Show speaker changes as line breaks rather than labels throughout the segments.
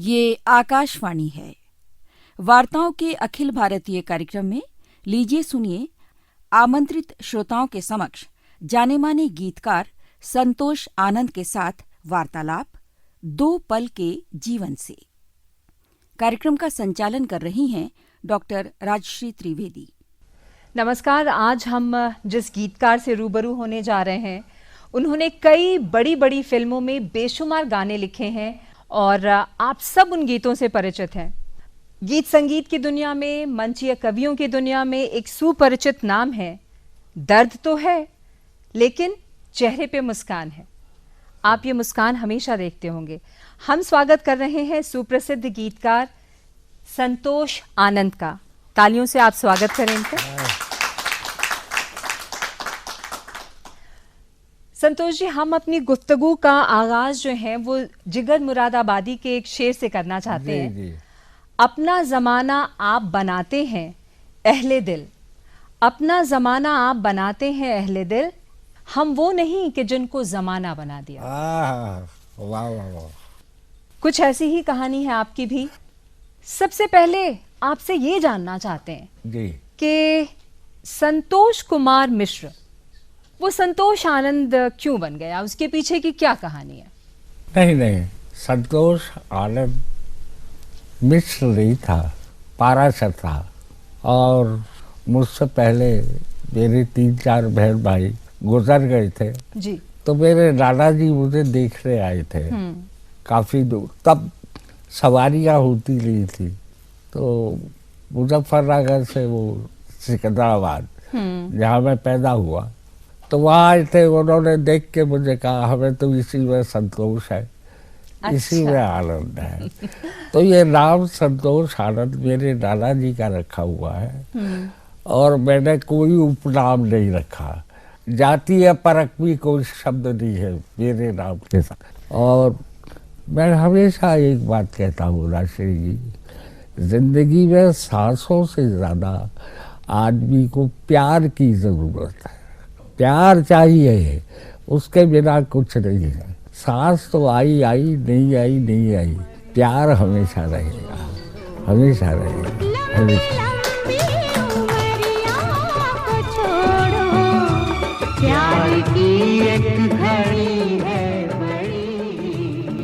ये आकाशवाणी है। वार्ताओं के अखिल भारतीय कार्यक्रम में लीजिए सुनिए आमंत्रित श्रोताओं के समक्ष जाने माने गीतकार संतोष आनंद के साथ वार्तालाप दो पल के जीवन से। कार्यक्रम का संचालन कर रही हैं डॉक्टर राजश्री त्रिवेदी।
नमस्कार। आज हम जिस गीतकार से रूबरू होने जा रहे हैं, उन्होंने कई बड़ी बड़ी फिल्मों में बेशुमार गाने लिखे हैं और आप सब उन गीतों से परिचित हैं। गीत संगीत की दुनिया में, मंचीय कवियों की दुनिया में एक सुपरिचित नाम है। दर्द तो है, लेकिन चेहरे पे मुस्कान है। आप ये मुस्कान हमेशा देखते होंगे। हम स्वागत कर रहे हैं सुप्रसिद्ध गीतकार संतोष आनंद का। तालियों से आप स्वागत करें इनका। संतोष जी, हम अपनी गुफ्तगू का आगाज जो है वो जिगर मुरादाबादी के एक शेर से करना चाहते हैं।
जी।
अपना जमाना आप बनाते हैं अहले दिल, अपना जमाना आप बनाते हैं अहले दिल, हम वो नहीं कि जिनको जमाना बना दिया।
वाह वाह वाह।
कुछ ऐसी ही कहानी है आपकी भी। सबसे पहले आपसे ये जानना चाहते हैं
जी
कि संतोष कुमार मिश्र वो संतोष आनंद क्यों बन गया, उसके पीछे की क्या कहानी है?
नहीं, संतोष आनंद मिश्र नहीं था, पाराशर था। और मुझसे पहले मेरे 3-4 बहन भाई गुजर गए थे
जी।
तो मेरे दादाजी मुझे देखने आए थे काफी दूर। तब सवारियां होती नहीं थी, तो मुजफ्फरनगर से वो सिकंदराबाद जहाँ मैं पैदा हुआ, तो वहाँ आए थे। उन्होंने देख के मुझे कहा हमें तो इसी में संतोष है, इसी में आनंद है। तो ये नाम संतोष आनंद मेरे दादाजी का रखा हुआ है और मैंने कोई उपनाम नहीं रखा। जातीय परक भी कोई शब्द नहीं है मेरे नाम के साथ। और मैं हमेशा एक बात कहता हूँ राजश्री जी, जिंदगी में सांसों से ज्यादा आदमी को प्यार की जरूरत है। प्यार चाहिए, उसके बिना कुछ नहीं है। सांस तो आई नहीं आई, प्यार हमेशा रहेगा, हमेशा रहेगा, हमेशा।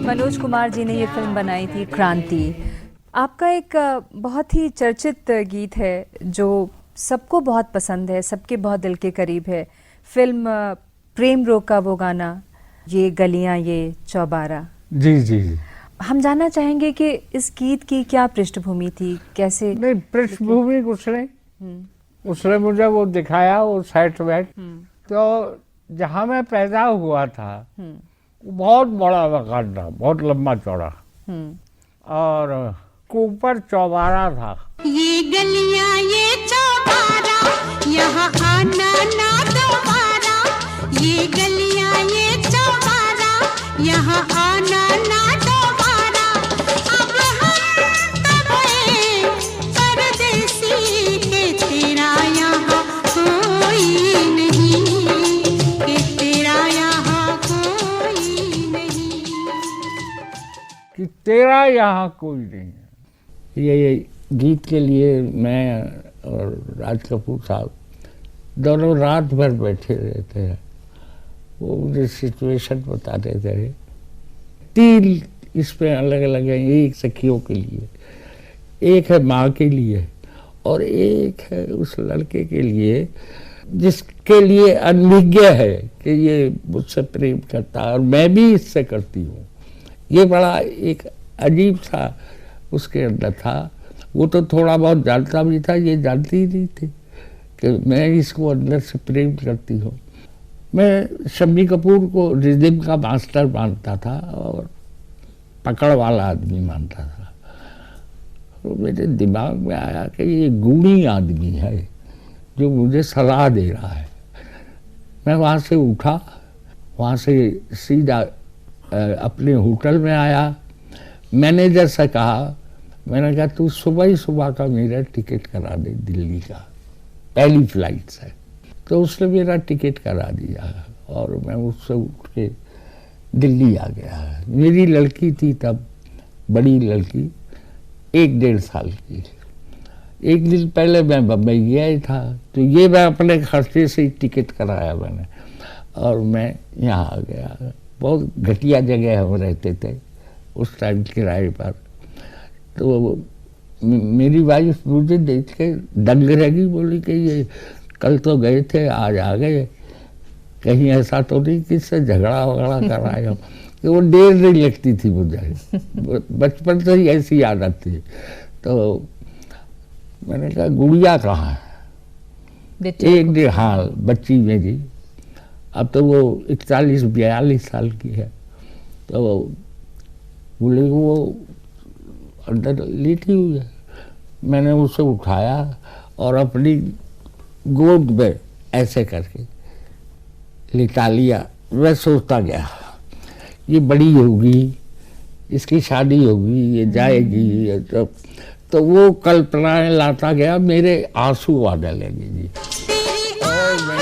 मनोज कुमार जी ने ये फिल्म बनाई थी क्रांति। आपका एक बहुत ही चर्चित गीत है जो सबको बहुत पसंद है, सबके बहुत दिल के करीब है। फिल्म प्रेम रोका वो गाना, ये गलियां ये चौबारा।
जी।
हम जानना चाहेंगे कि इस गीत की क्या पृष्ठभूमि थी, कैसे?
नहीं, पृष्ठभूमि उसने मुझे वो दिखाया, वो सेट वेट। तो जहाँ मैं पैदा हुआ था बहुत बड़ा मकान था, बहुत लंबा चौड़ा, और ऊपर चौबारा था।
ये गलियां ये चौबारा, यहाँ आना ना दोबारा। ये गलियां ये चौबारा, यहाँ आना ना दोबारा। अब हम तब आए परदेसी के तेरा यहाँ कोई नहीं, के तेरा यहाँ कोई नहीं,
कि तेरा यहाँ कोई नहीं है। ये गीत के लिए मैं और राज कपूर साहब दोनों रात भर बैठे रहते हैं। वो मुझे सिचुएशन बताते थे। 3 इसमें अलग अलग है। एक सखियों के लिए, एक है माँ के लिए, और एक है उस लड़के के लिए जिसके लिए अनभिज्ञ है कि ये मुझसे प्रेम करता है और मैं भी इससे करती हूँ। ये बड़ा एक अजीब सा उसके अंदर था। वो तो थोड़ा बहुत जानता भी था, ये जानती ही नहीं थी कि मैं इसको अंदर से प्रेम करती हूँ। मैं शम्मी कपूर को रिदम का मास्टर मानता था और पकड़ वाला आदमी मानता था। तो मेरे दिमाग में आया कि ये गुणी आदमी है जो मुझे सलाह दे रहा है। मैं वहाँ से उठा, वहाँ से सीधा अपने होटल में आया। मैनेजर से कहा, मैंने कहा तू सुबह ही सुबह का मेरा टिकट करा दे दिल्ली का, पहली फ्लाइट से। तो उसने मेरा टिकट करा दिया और मैं उससे उठ के दिल्ली आ गया। मेरी लड़की थी तब बड़ी लड़की 1-1.5 साल की। एक दिन पहले मैं बम्बई गया ही था, तो ये मैं अपने खर्चे से ही टिकट कराया मैंने, और मैं यहाँ आ गया। बहुत घटिया जगह हम रहते थे उस टाइम किराए पर। तो मेरी वाइफ मुझे देख के दंग रह गई, बोली कि ये कल तो गए थे आज आ गए, कहीं ऐसा तो नहीं किससे झगड़ा वगड़ा कर आए हो। तो वो देर नहीं लगती थी मुझे, बचपन से ही ऐसी आदत थी। तो मैंने कहा गुड़िया कहाँ है? एक दिन, हाँ बच्ची मेरी, अब तो वो 41-42 साल की है। तो बोले वो अंदर लेटी हुई है। मैंने उसे उठाया और अपनी गोद में ऐसे करके लिटा लिया। मैं सोचता गया ये बड़ी होगी, इसकी शादी होगी, ये जाएगी, ये तो वो कल्पनाएं लाता गया, मेरे आंसू आने लगे जी। और मैं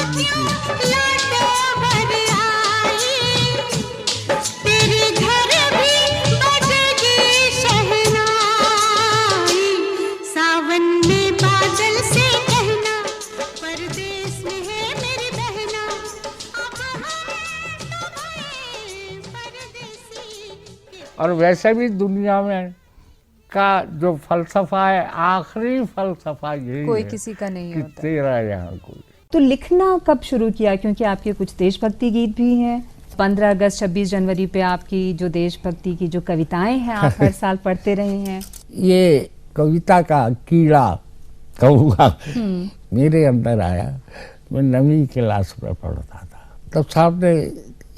और वैसे भी दुनिया में का जो फलसफा है, आखिरी फलसफा यही
कोई
है
किसी का नहीं
कि
होता।
तेरा यहाँ कोई।
तो लिखना कब शुरू किया? क्योंकि आपके कुछ देशभक्ति गीत भी हैं। 15 अगस्त 26 जनवरी पे आपकी जो देशभक्ति की जो कविताएं हैं आप हर साल पढ़ते रहे हैं।
ये कविता का कीड़ा कहूँगा मेरे अंदर आया। मैं 9वीं क्लास में पढ़ता था, तब सामने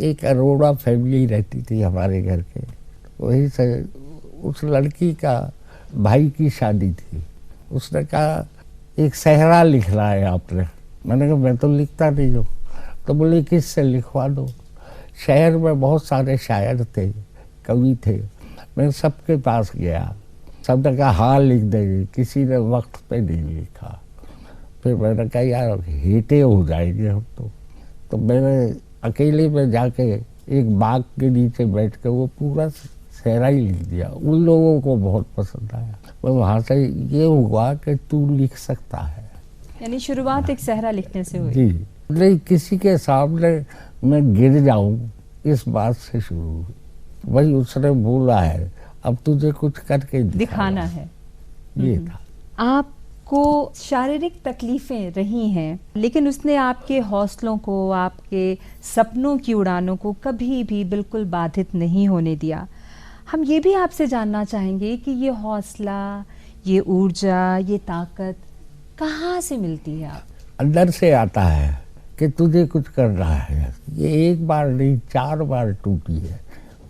एक अरोड़ा फैमिली रहती थी हमारे घर के, वही से उस लड़की का भाई की शादी थी। उसने कहा एक सहरा लिखना है आपने। मैंने कहा मैं तो लिखता नहीं हूँ। तो बोले किससे लिखवा दो। शहर में बहुत सारे शायर थे, कवि थे, मैं सबके पास गया। सबने कहा हाँ लिख देंगे, किसी ने वक्त पे नहीं लिखा। फिर मैंने कहा यार हेटे हो जाएंगे हम तो मैंने अकेले में जाके एक बाग के नीचे बैठ के वो पूरा सहरा ही लिख दिया। उन लोगों को बहुत पसंद आया। वो वहाँ से ये हुआ कि तू लिख सकता है।
यानी शुरुआत एक सहरा लिखने से हुई।
जी, नहीं किसी के सामने मैं गिर जाऊं इस बात से शुरू हुई। वही उसने बोला है अब तुझे कुछ करके
दिखाना है।
ये था।
आपको शारीरिक तकलीफें रही हैं, लेकिन उसने आपके हौसलों को, आपके सपनों की उड़ानों को कभी भी बिल्कुल बाधित नहीं होने दिया। हम ये भी आपसे जानना चाहेंगे कि ये हौसला, ये ऊर्जा, ये ताकत कहाँ से मिलती है? आप
अंदर से आता है कि तुझे कुछ करना है। ये एक बार नहीं 4 बार टूटी है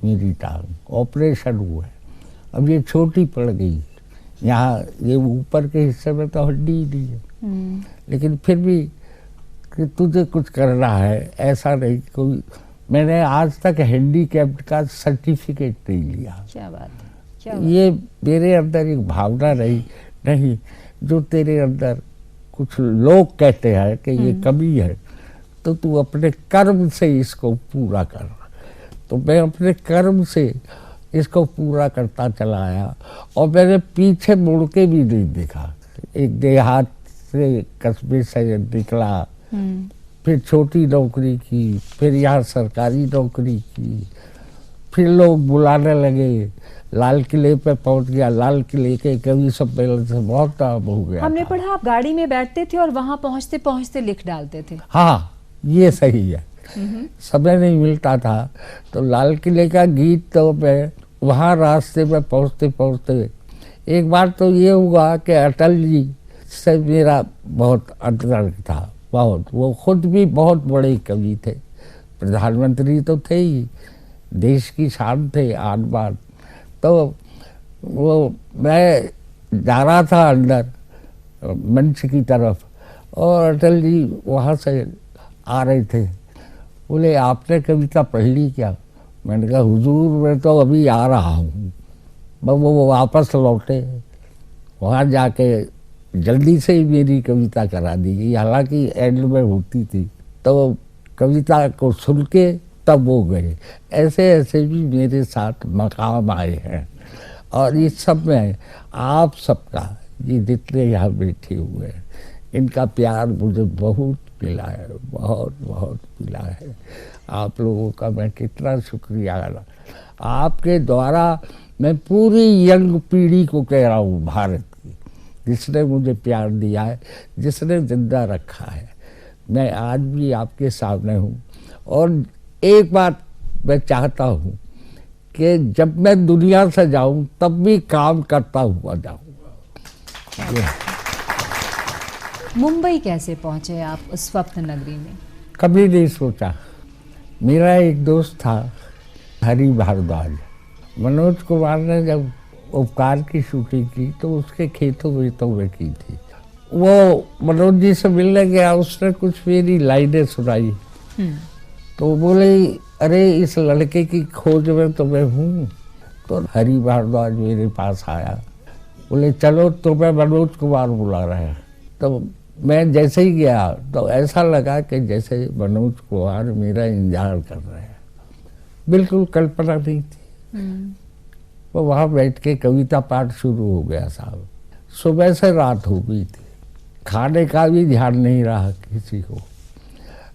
मेरी टांग, ऑपरेशन हुआ है। अब ये छोटी पड़ गई, यहाँ ये ऊपर के हिस्से में तो हड्डी ही नहीं है। लेकिन फिर भी कि तुझे कुछ करना है, ऐसा नहीं कोई। मैंने आज तक हैंडीकैप्ड का सर्टिफिकेट नहीं लिया।
क्या बात है, क्या बात।
ये मेरे अंदर एक भावना रही नहीं जो तेरे अंदर कुछ लोग कहते हैं कि ये कमी है, तो तू अपने कर्म से इसको पूरा कर। तो मैं अपने कर्म से इसको पूरा करता चला आया और मैंने पीछे मुड़ के भी नहीं देखा। एक देहात से कस्बे से निकला, फिर छोटी नौकरी की, फिर यहाँ सरकारी नौकरी की, फिर लोग बुलाने लगे, लाल किले पे पहुंच गया। लाल किले के कवि सम्मेलन से बहुत काम हो गया।
हमने पढ़ा आप गाड़ी में बैठते थे और वहां पहुंचते पहुंचते लिख डालते थे।
हाँ ये सही है। समय नहीं मिलता था तो लाल किले का गीत तो मैं वहाँ रास्ते में पहुँचते पहुँचते एक बार तो ये हुआ कि अटल जी से मेरा बहुत अंतरंग था, बहुत। वो खुद भी बहुत बड़े कवि थे, प्रधानमंत्री तो थे ही, देश की शान थे आन बान। तो वो मैं जा रहा था अंदर मंच की तरफ और अटल जी वहाँ से आ रहे थे। बोले आपने कविता पढ़ ली क्या? मैंने कहा हुजूर मैं तो अभी आ रहा हूँ। वो वापस लौटे, वहाँ जाके जल्दी से ही मेरी कविता करा दी गई, हालांकि एंड में होती थी। तो कविता को सुन के तब वो गए। ऐसे ऐसे भी मेरे साथ मकाम आए हैं और इस सब में आप सबका, ये जितने यहाँ बैठे हुए हैं, इनका प्यार मुझे बहुत मिला है, बहुत बहुत मिला है। आप लोगों का मैं कितना शुक्रिया अदा। आपके द्वारा मैं पूरी यंग पीढ़ी को कह रहा हूँ भारत की, जिसने मुझे प्यार दिया है, जिसने जिंदा रखा है। मैं आज भी आपके सामने हूँ और एक बात मैं चाहता हूँ कि जब मैं दुनिया से जाऊँ तब भी काम करता हुआ जाऊँ।
मुंबई कैसे पहुंचे आप उस स्वप्न नगरी में?
कभी नहीं सोचा। मेरा एक दोस्त था हरी भारद्वाज, मनोज कुमार ने जब उपकार की शूटिंग की तो उसके खेतों में की थी। वो मनोज जी से मिलने गया, उसने कुछ मेरी लाइनें सुनाई तो बोले अरे इस लड़के की खोज में तो मैं हूँ। तो हरी भारद्वाज मेरे पास आया, बोले चलो तुम्हें मनोज कुमार बुला रहे हैं। तो मैं जैसे ही गया तो ऐसा लगा कि जैसे मनोज कुमार मेरा इंतजार कर रहे हैं, बिल्कुल कल्पना नहीं थी। तो वहाँ बैठ के कविता पाठ शुरू हो गया साहब। सुबह से रात हो गई थी, खाने का भी ध्यान नहीं रहा किसी को।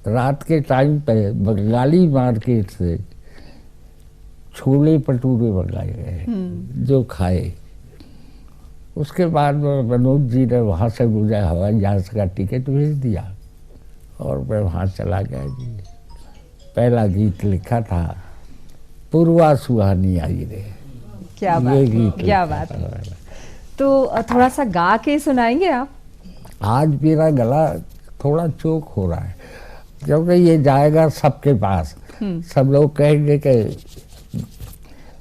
रात के टाइम पे बंगाली मार्केट से छोले भटूरे मंगाए गए जो खाए। उसके बाद मनोज जी ने वहाँ से मुझे हवाई जहाज का टिकट भेज दिया और मैं वहाँ चला गया जी। पहला गीत लिखा था पूर्वा सुहानी आई रे।
क्या
ये
बात,
गीत
क्या
लिखा
बात।
था।
तो थोड़ा सा गा के सुनाएंगे आप?
आज मेरा गला थोड़ा चोक हो रहा है क्योंकि ये जाएगा सबके पास। सब लोग कहेंगे कि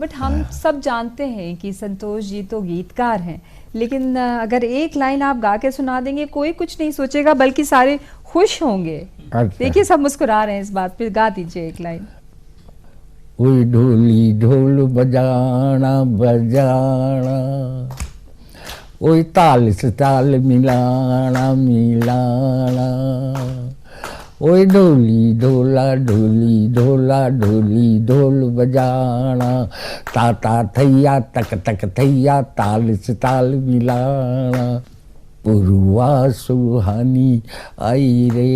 बट हम सब जानते हैं कि संतोष जी तो गीतकार हैं, लेकिन अगर एक लाइन आप गा के सुना देंगे कोई कुछ नहीं सोचेगा, बल्कि सारे खुश होंगे।
अच्छा।
देखिए सब मुस्कुरा रहे हैं इस बात पे, गा दीजिए एक लाइन।
ओए ढोली ढोल बजाना बजाना, ओए ताल से ताल मिलाना मिलाना, ओए ढोली ढोला ढोली ढोला ढोली ढोल बजाना, ता ता थैया तक तक थैया ताल से ताल मिलाना, पुरवा सुहानी आई रे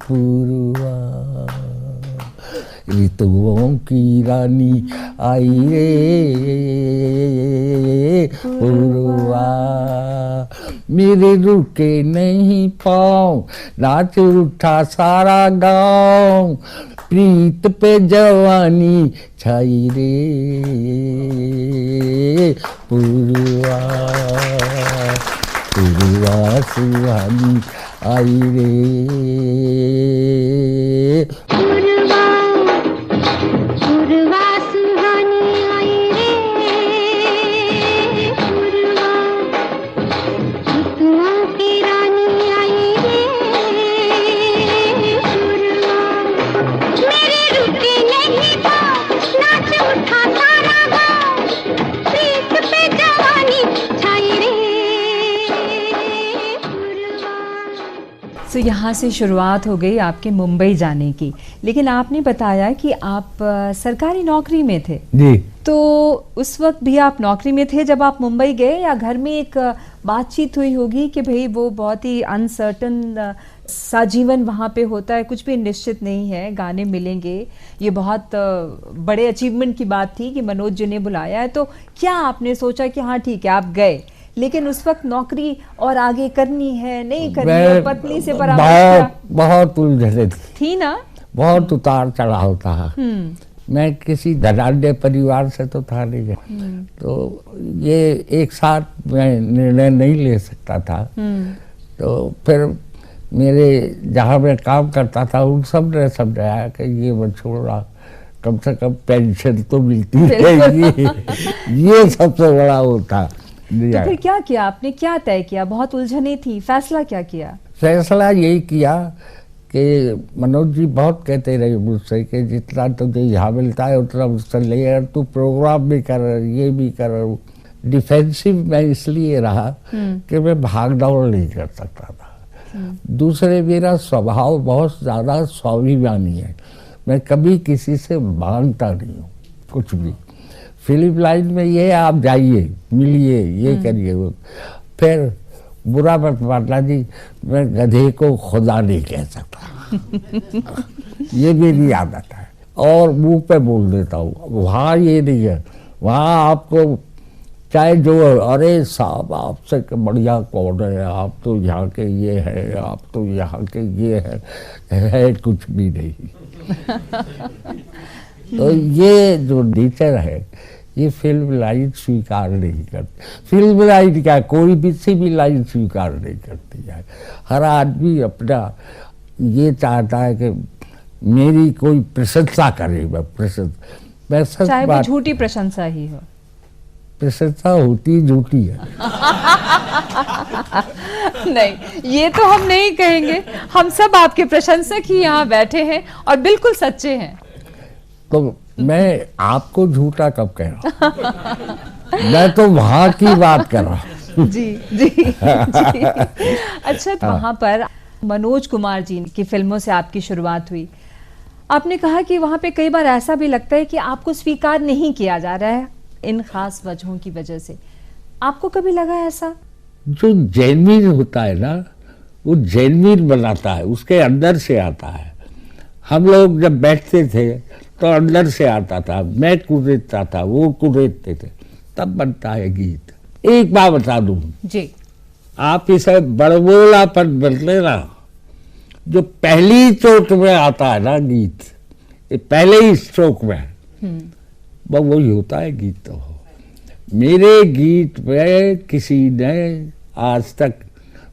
पुरवा, ऋतुओं की रानी आई रे पुरवा, मेरे रुके नहीं पाँव नाच उठा सारा गांव, प्रीत पे जवानी छाई रे पुरवा, पुरवा सुहानी आई रे
पूर्वा पूर्वा सुहानी आई रे पूर्वा, ऋतुओं की रानी आई रे पूर्वा, मेरे रुके नहीं पाँव नाच उठा सारा गाँव, प्रीत पे जवानी छाई रे पूर्वा।
तो यहाँ से शुरुआत हो गई आपके मुंबई जाने की, लेकिन आपने बताया कि आप सरकारी नौकरी में थे।
जी।
तो उस वक्त भी आप नौकरी में थे जब आप मुंबई गए, या घर में एक बातचीत हुई होगी कि भाई वो बहुत ही अनसर्टन सा जीवन वहाँ पे होता है, कुछ भी निश्चित नहीं है, गाने मिलेंगे, ये बहुत बड़े अचीवमेंट की बात थी कि मनोज जी ने बुलाया है। तो क्या आपने सोचा कि हाँ ठीक है आप गए, लेकिन उस वक्त नौकरी और आगे करनी है नहीं करनी है, पत्नी से परामर्श
बहुत उलझने
थी ना?
बहुत उतार चढ़ाव था। मैं किसी धनाढ्य परिवार से तो था नहीं, तो ये एक साथ मैं निर्णय नहीं ले सकता था। तो फिर मेरे जहाँ मैं काम करता था उन सब ने समझाया कि ये मत छोड़ना, कम से कम पेंशन तो मिलती रहेगी। ये सबसे बड़ा वो था।
तो फिर क्या किया आपने, क्या तय किया? बहुत उलझने थी, फैसला क्या किया?
फैसला यही किया कि मनोज जी बहुत कहते रहे मुझसे कि जितना तुझे यहाँ मिलता है उतना मुझसे ले, और तू प्रोग्राम भी कर, ये भी कर। डिफेंसिव मैं इसलिए रहा कि मैं भाग दौड़ नहीं कर सकता था। दूसरे मेरा स्वभाव बहुत ज़्यादा स्वाभिमानी है, मैं कभी किसी से मांगता नहीं हूँ कुछ भी। फिल्म लाइन में ये आप जाइए, मिलिए, ये करिए, वो फिर बुरा मत मानना जी, मैं गधे को खुदा नहीं कह सकता। ये मेरी आदत है और मुंह पे बोल देता हूँ। वहाँ ये नहीं है, वहाँ आपको चाहे जो, अरे साहब आपसे बढ़िया कौन है, आप तो यहाँ के ये है, आप तो यहाँ के ये है कुछ भी नहीं। तो ये जो नेचर है ये फिल्म लाइन स्वीकार नहीं करती। फिल्म लाइन क्या, कोई भी सी भी लाइन स्वीकार नहीं करती है। हर आदमी अपना ये चाहता है कि मेरी कोई प्रशंसा करे, मैं सच
चाहे वो
बात,
झूठी प्रशंसा ही हो।
प्रशंसा होती झूठी है।
नहीं, ये तो हम नहीं कहेंगे, हम सब आपके प्रशंसक ही यहाँ बैठे हैं और बिल्कुल सच्चे हैं।
तो मैं आपको झूठा कब कह रहा हूँ? मैं तो वहां की बात कर रहा हूँ।
जी जी जी। अच्छा, वहां पर मनोज कुमार जी की फिल्मों से आपकी शुरुआत हुई। आपने कहा कि वहां पे कई बार ऐसा भी लगता है कि आपको स्वीकार नहीं किया जा रहा है इन खास वजहों की वजह से। आपको कभी लगा ऐसा?
जो जेन्युइन होता है ना, वो जेन्युइन बनाता है, उसके अंदर से आता है। हम लोग जब बैठते थे तो अंदर से आता था, मैं कुरेदता था, वो कुरेदते थे, तब बनता है गीत। एक बात बता दूं
जी,
आप इसे बड़बोलापन बदले ना, जो पहली चोट में आता है ना गीत, ये पहले ही स्ट्रोक में, वो वही होता है गीत। तो मेरे गीत में किसी ने आज तक,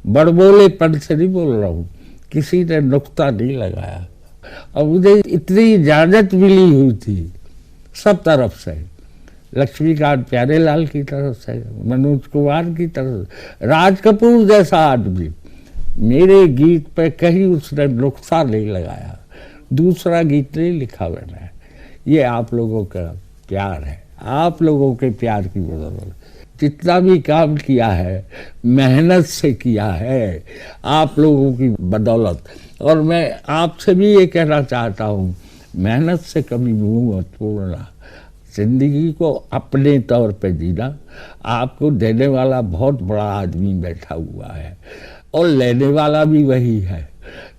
बड़बोलेपन से नहीं बोल रहा हूँ, किसी ने नुक्ता नहीं लगाया। और मुझे इतनी इजाजत मिली हुई थी सब तरफ से, लक्ष्मीकांत प्यारेलाल की तरफ से, मनोज कुमार की तरफ से, राज कपूर जैसा आदमी, मेरे गीत पे कहीं उसने नुक्ता नहीं लगाया, दूसरा गीत नहीं लिखा मैंने। ये आप लोगों का प्यार है, आप लोगों के प्यार की बदौलत जितना भी काम किया है, मेहनत से किया है, आप लोगों की बदौलत। और मैं आपसे भी ये कहना चाहता हूँ, मेहनत से कभी मुंह मत मोड़ना, जिंदगी को अपने तौर पे जीना। आपको देने वाला बहुत बड़ा आदमी बैठा हुआ है और लेने वाला भी वही है।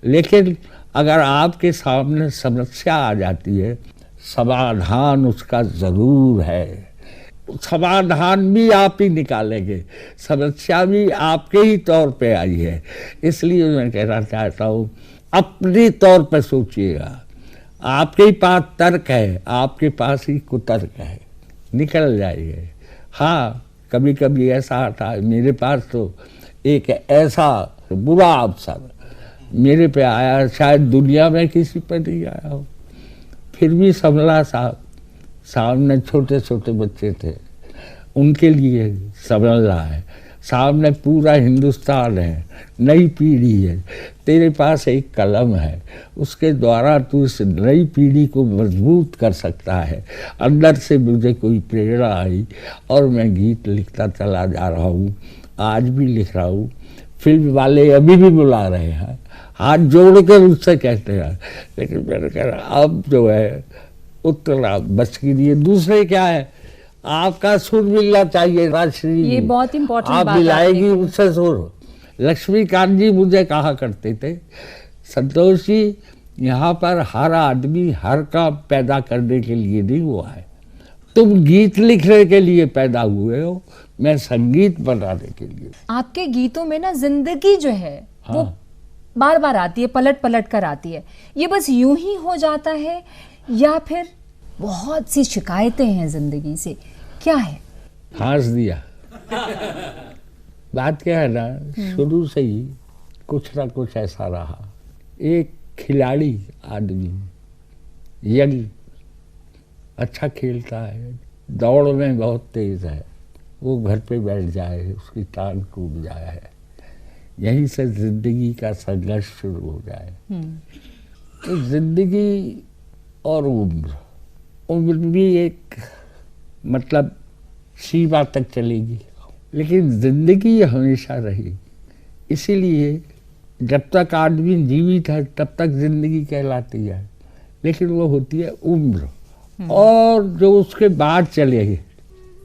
लेकिन अगर आपके सामने समस्या आ जाती है, समाधान उसका जरूर है, समाधान भी आप ही निकालेंगे, समस्या भी आपके ही तौर पे आई है। इसलिए मैं कहना चाहता हूँ, अपने तौर पे सोचिएगा। आपके पास तर्क है, आपके पास ही कुतर्क है, निकल जाइए। हाँ, कभी कभी ऐसा आता है, मेरे पास तो एक ऐसा बुरा अवसर मेरे पे आया, शायद दुनिया में किसी पे नहीं आया हो, फिर भी संभला साहब, सामने छोटे छोटे बच्चे थे, उनके लिए संभल रहा है, सामने पूरा हिंदुस्तान है, नई पीढ़ी है, तेरे पास एक कलम है, उसके द्वारा तू इस नई पीढ़ी को मजबूत कर सकता है। अंदर से मुझे कोई प्रेरणा आई और मैं गीत लिखता चला जा रहा हूँ, आज भी लिख रहा हूँ। फिल्म वाले अभी भी बुला रहे हैं, हाथ जोड़ कर मुझसे कहते हैं, लेकिन मैंने कहा अब जो है उतना बच के लिए दूसरे क्या है, आपका सुर मिलना चाहिए राजश्री,
ये बहुत इम्पोर्टेंट
आप
बात
मिलाएगी
आपने
उससे सुर। लक्ष्मीकांत जी मुझे कहा करते थे, संतोष जी यहाँ पर हर आदमी हर काम पैदा करने के लिए नहीं हुआ है, तुम गीत लिखने के लिए पैदा हुए हो, मैं संगीत बनाने के लिए।
आपके गीतों में ना जिंदगी जो है वो बार बार आती है, पलट पलट कर आती है। ये बस यूं ही हो जाता है या फिर बहुत सी शिकायतें हैं जिंदगी से, क्या है?
फांस दिया। बात क्या है ना, शुरू से ही कुछ ना कुछ ऐसा रहा। एक खिलाड़ी आदमी, यंग, अच्छा खेलता है, दौड़ में बहुत तेज है, वो घर पे बैठ जाए, उसकी टांग टूट जाए, यहीं से जिंदगी का संघर्ष शुरू हो जाए। तो जिंदगी और उम्र भी एक मतलब सीमा तक चलेगी, लेकिन जिंदगी हमेशा रहेगी। इसीलिए जब तक आदमी जीवित है तब तक जिंदगी कहलाती है, लेकिन वो होती है उम्र, और जो उसके बाद चलेगी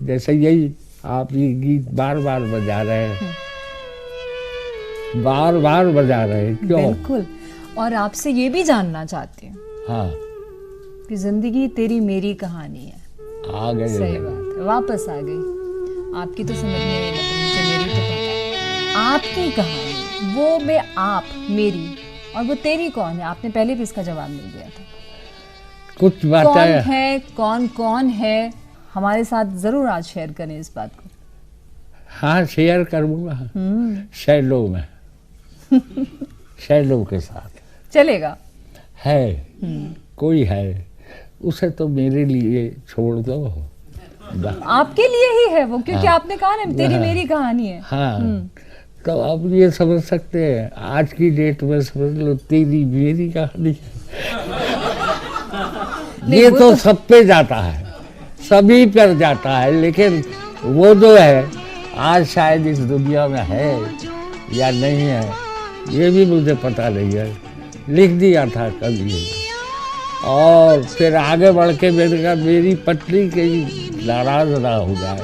जैसे यही आप ये गीत बार बार बजा रहे हैं, बार बार बजा रहे हैं, क्यों?
बिल्कुल। और आपसे ये भी जानना चाहती हूँ
हाँ,
कि जिंदगी तेरी मेरी कहानी है।
आ गए।
सही बात है, वापस आ गई। आपकी तो समझ में नहीं, मतलब मुझे मेरी तो पता है। आपकी कहानी, वो में आप, मेरी, और वो तेरी कौन है? आपने पहले भी इसका जवाब मिल गया था।
कुछ
कौन
बातें
है, कौन कौन है, हमारे साथ जरूर आज शेयर करें इस बात को।
हाँ, शेयर करूँगा शैलो में, शैलो के साथ
चलेगा।
है, कोई है, उसे तो मेरे लिए छोड़ दो।
आपके लिए ही है वो, क्योंकि आपने कहा ना तेरी मेरी कहानी है।
हाँ, तो अब ये समझ सकते हैं, आज की डेट में समझ लो तेरी मेरी कहानी है। ये तो सब पे जाता है, सभी पर जाता है, लेकिन वो जो है आज शायद इस दुनिया में है या नहीं है, ये भी मुझे पता नहीं है। लिख दिया था कभी, और फिर आगे बढ़ के मैंने कहा मेरी पत्नी कहीं नाराज ना हो जाए,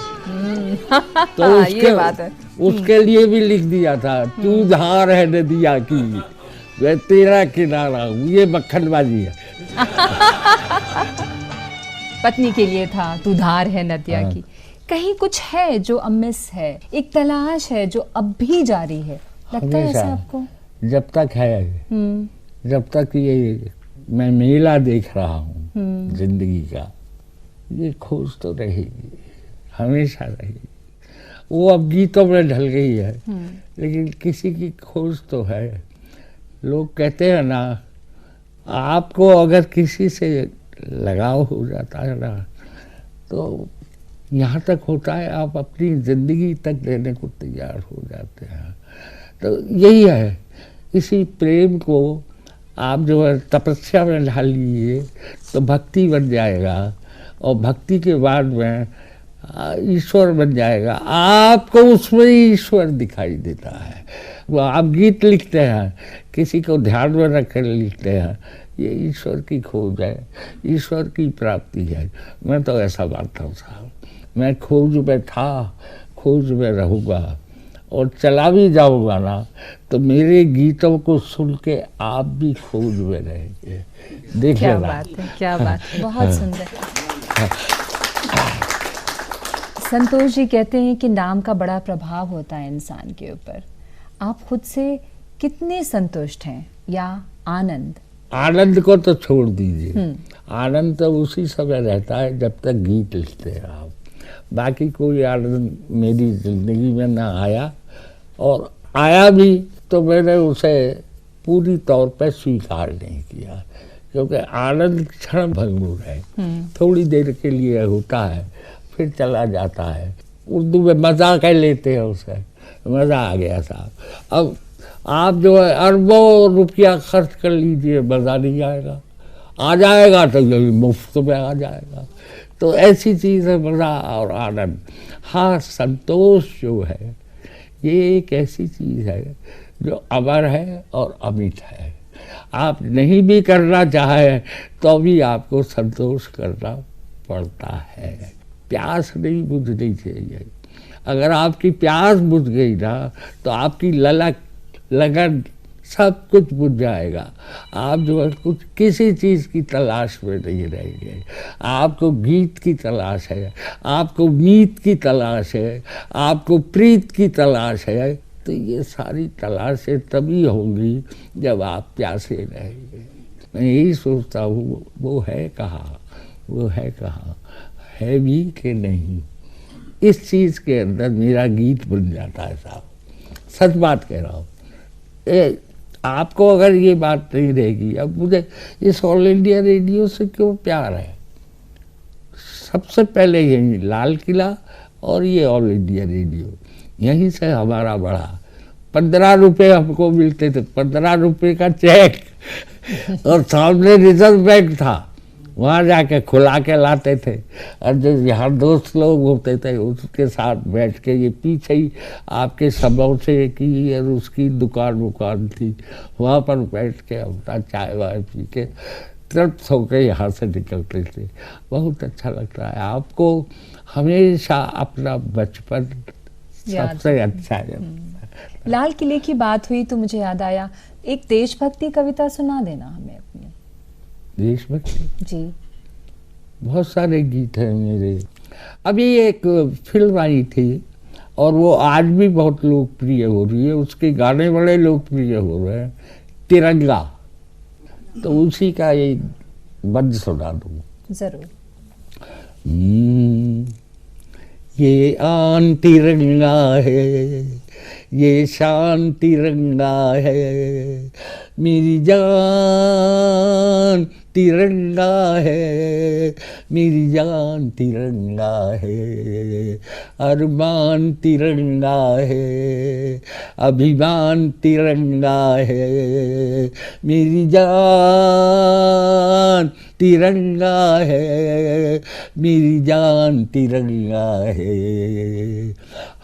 तो
ये बात है।
उसके लिए भी लिख दिया था, तू धार है नदिया की, मैं तेरा किनारा हूँ। ये मक्खनबाजी है।
पत्नी के लिए था, तू धार है नदिया
हाँ।
की। कहीं कुछ है जो अमिस है, एक तलाश है जो अब भी जारी है, लगता है
हमेशा।
ऐसा आपको?
जब तक है, जब तक ये मैं मेला देख रहा हूँ जिंदगी का, ये खोज तो रहेगी, हमेशा रहेगी। वो अब गीतों में ढल गई है, लेकिन किसी की खोज तो है। लोग कहते हैं ना, आपको अगर किसी से लगाव हो जाता है ना, तो यहाँ तक होता है आप अपनी ज़िंदगी तक देने को तैयार हो जाते हैं। तो यही है, इसी प्रेम को आप जो है तपस्या में ढाल लीजिए तो भक्ति बन जाएगा, और भक्ति के बाद में ईश्वर बन जाएगा। आपको उसमें ईश्वर दिखाई देता है। वो आप गीत लिखते हैं, किसी को ध्यान में रख कर लिखते हैं, ये ईश्वर की खोज है, ईश्वर की प्राप्ति है। मैं तो ऐसा मानता हूँ साहब, मैं खोज में था, खोज में रहूँगा, और चला भी जाऊँगा ना, तो मेरे गीतों को सुन के आप भी खोज में रहेंगे। देखिए
क्या
ना।
बात है, क्या बात है, बहुत सुंदर। संतोष जी कहते हैं कि नाम का बड़ा प्रभाव होता है इंसान के ऊपर। आप खुद से कितने संतुष्ट हैं, या आनंद?
आनंद को तो छोड़ दीजिए, आनंद तो उसी समय रहता है जब तक गीत लिखते हैं आप। बाकी कोई आनंद मेरी जिंदगी में ना आया, और आया भी तो मैंने उसे पूरी तौर पर स्वीकार नहीं किया, क्योंकि आनंद क्षण भंगुर है, थोड़ी देर के लिए होता है, फिर चला जाता है। उर्दू में मज़ा कह लेते हैं उसे, मज़ा आ गया साहब। अब आप जो है अरबों रुपया खर्च कर लीजिए, मज़ा नहीं आएगा। आ जाएगा तो यही मुफ्त में आ जाएगा। तो ऐसी चीज़ है मज़ा और आनंद। हाँ, संतोष जो है ये एक ऐसी चीज़ है जो अमर है और अमिट है। आप नहीं भी करना चाहें तो भी आपको संतोष करना पड़ता है। प्यास नहीं बुझनी चाहिए। अगर आपकी प्यास बुझ गई ना, तो आपकी ललक लगन सब कुछ बुझ जाएगा। आप जो है कुछ किसी चीज़ की तलाश में नहीं रहेंगे। आपको गीत की तलाश है, आपको मीत की तलाश है, आपको प्रीत की तलाश है। तो ये सारी तलाशें तभी होंगी जब आप प्यासे रहेंगे। मैं यही सोचता हूँ, वो है कहाँ, वो है कहाँ, है भी कि नहीं। इस चीज़ के अंदर मेरा गीत बन जाता है साहब, सच बात कह रहा हूँ। आपको अगर ये बात नहीं रहेगी, अब मुझे इस ऑल इंडिया रेडियो से क्यों प्यार है? सबसे पहले यही लाल किला और ये ऑल इंडिया रेडियो, यहीं से हमारा बढ़ा। 15 रुपये हमको मिलते थे, 15 रुपये का चेक, और सामने रिजर्व बैंक था, वहाँ जाके खुला के लाते थे। और जो यहाँ दोस्त लोग होते थे उसके साथ बैठ के, ये पीछे ही आपके समोसे की और उसकी दुकान थी, वहाँ पर बैठ के अपना चाय वाय पी के तृप्त होकर यहाँ से निकलते थे। बहुत अच्छा लगता है। आपको हमेशा अपना बचपन सबसे अच्छा है।
लाल किले की बात हुई तो मुझे याद आया, एक देशभक्ति कविता सुना देना हमें अपनी।
देशभक्ति
जी,
बहुत सारे गीत हैं मेरे। अभी एक फिल्म आई थी और वो आज भी बहुत लोकप्रिय हो रही है, उसके गाने बड़े लोकप्रिय हो रहे हैं, तिरंगा। तो उसी का एक बंद सुना दूँ।
जरूर।
ये आन तिरंगा है, ये शान तिरंगा है, मेरी जान तिरंगा है, मेरी जान तिरंगा है, अरमान तिरंगा है, अभिमान तिरंगा है, मेरी जान तिरंगा है, मेरी जान तिरंगा है।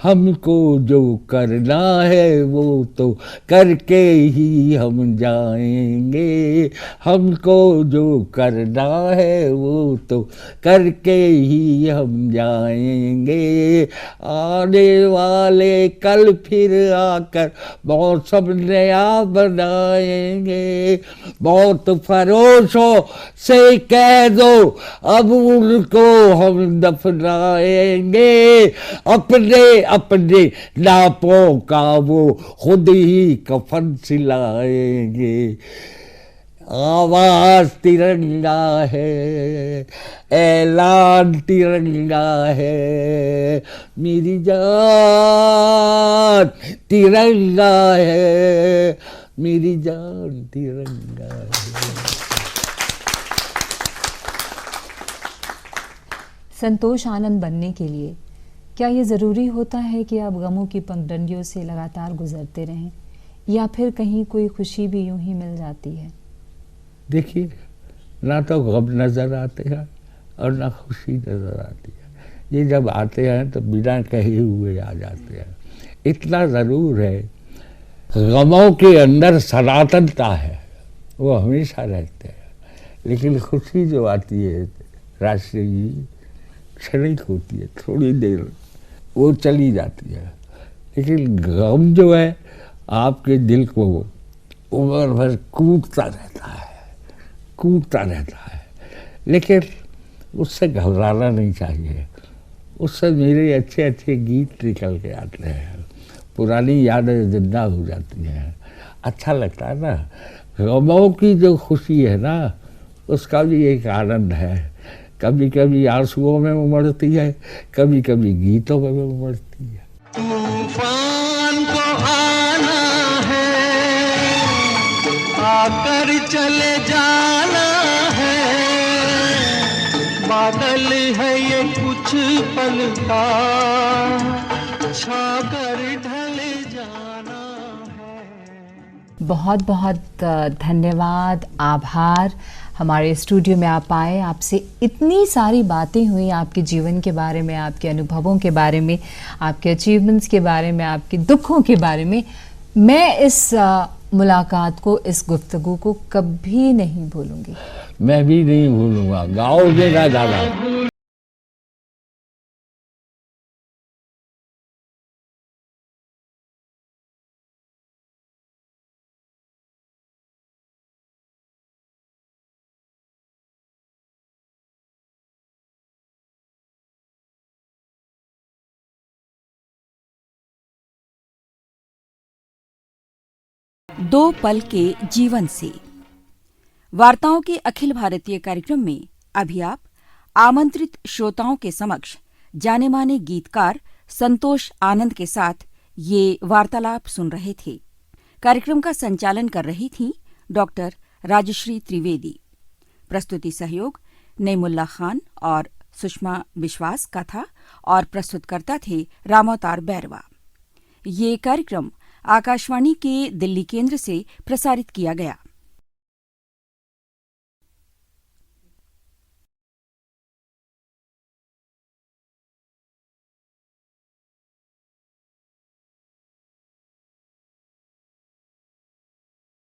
हमको जो करना है वो तो करके ही हम जाएंगे, हमको जो करना है वो तो करके ही हम जाएंगे। आने वाले कल फिर आकर मौसम नया बनाएंगे, मौत फरोशों से कह दो अब उनको हम दफनाएंगे, अपने अपने नापों का वो खुद ही कफन सिलाएंगे। आवाज तिरंगा है, ऐलान तिरंगा है, मेरी जान तिरंगा है, मेरी जान तिरंगा है।
संतोष आनंद बनने के लिए क्या ये ज़रूरी होता है कि आप गमों की पगडंडियों से लगातार गुजरते रहें, या फिर कहीं कोई खुशी भी यूं ही मिल जाती है?
देखिए, ना तो गम नज़र आते हैं और ना खुशी नज़र आती है। ये जब आते हैं तो बिना कहे हुए आ जाते हैं। इतना ज़रूर है, गमों के अंदर सनातनता है, वो हमेशा रहते हैं। लेकिन खुशी जो आती है राष्ट्रीय क्षणिक होती है, थोड़ी देर वो चली जाती है। लेकिन गम जो है आपके दिल को उम्र भर कूटता रहता है, कूटता रहता है। लेकिन उससे घबराना नहीं चाहिए, उससे मेरे अच्छे अच्छे गीत निकल के आते हैं, पुरानी यादें जिंदा हो जाती हैं, अच्छा लगता है ना। गमों की जो खुशी है ना, उसका भी एक आनंद है। कभी कभी आंसुओं में उमड़ती है, कभी कभी गीतों में उमड़ती है।
तूफान को आना है, आकर चले जाना है, बादल है ये कुछ पल का, छाकर ढले जाना है।
बहुत बहुत धन्यवाद, आभार। हमारे स्टूडियो में आप आए, आपसे इतनी सारी बातें हुई, आपके जीवन के बारे में, आपके अनुभवों के बारे में, आपके अचीवमेंट्स के बारे में, आपके दुखों के बारे में। मैं इस मुलाकात को, इस गुफ्तगू को कभी नहीं भूलूंगी।
मैं भी नहीं भूलूंगा। गाओ मेरा गाना।
दो पल के जीवन से वार्ताओं के अखिल भारतीय कार्यक्रम में अभी आप आमंत्रित श्रोताओं के समक्ष जाने माने गीतकार संतोष आनंद के साथ ये वार्तालाप सुन रहे थे। कार्यक्रम का संचालन कर रही थीं डॉक्टर राजश्री त्रिवेदी। प्रस्तुति सहयोग नईमुल्ला खान और सुषमा विश्वास का था और प्रस्तुतकर्ता थे रामावतार बैरवा। ये कार्यक्रम आकाशवाणी के दिल्ली केंद्र से प्रसारित किया गया।